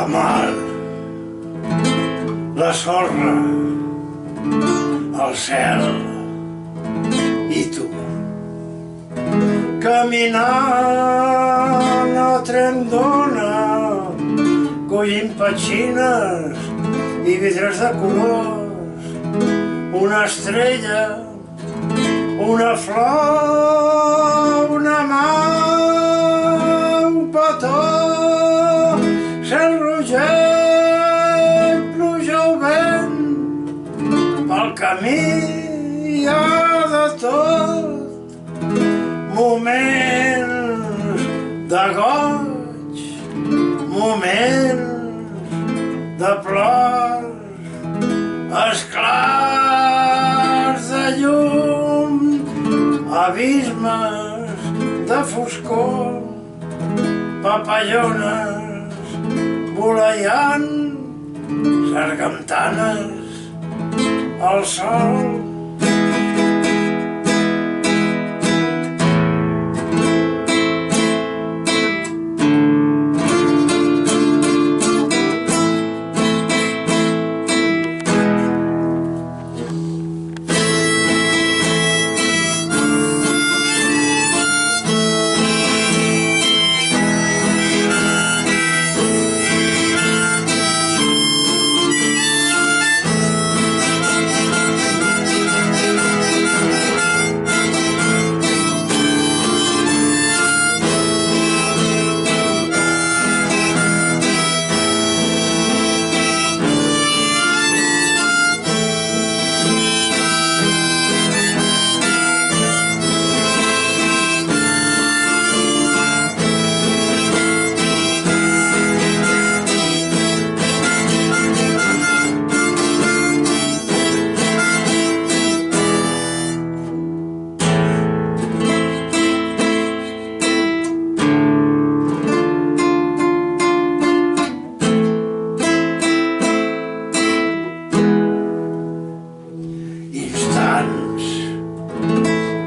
mar, la sorra, el cel i tu. Caminant a Trendona, collint petxines i vidres de colors, una estrella, una flor, una mà, un petó, cel rogenc, pluja o vent, pel camí hi ha de tot, moments de goig, moments de plors, esclars de llum, abismes de foscor, papallones voleiant, sargantanes al sol.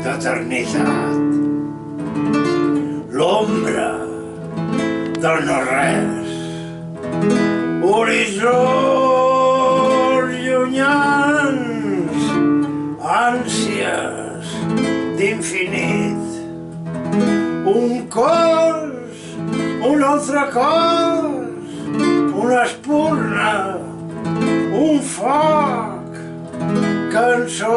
D'eternitat, l'ombra del no-res, horitzons llunyans, ànsies d'infinit, un cos, un altre cos, una espurna, un foc, cançons,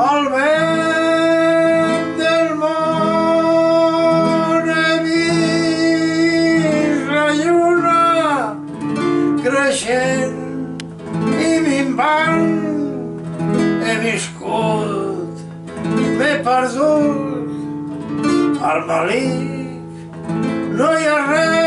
el vent del món. He vist la lluna creixent i minvant, he viscut, m'he perdut, al malic no hi ha res.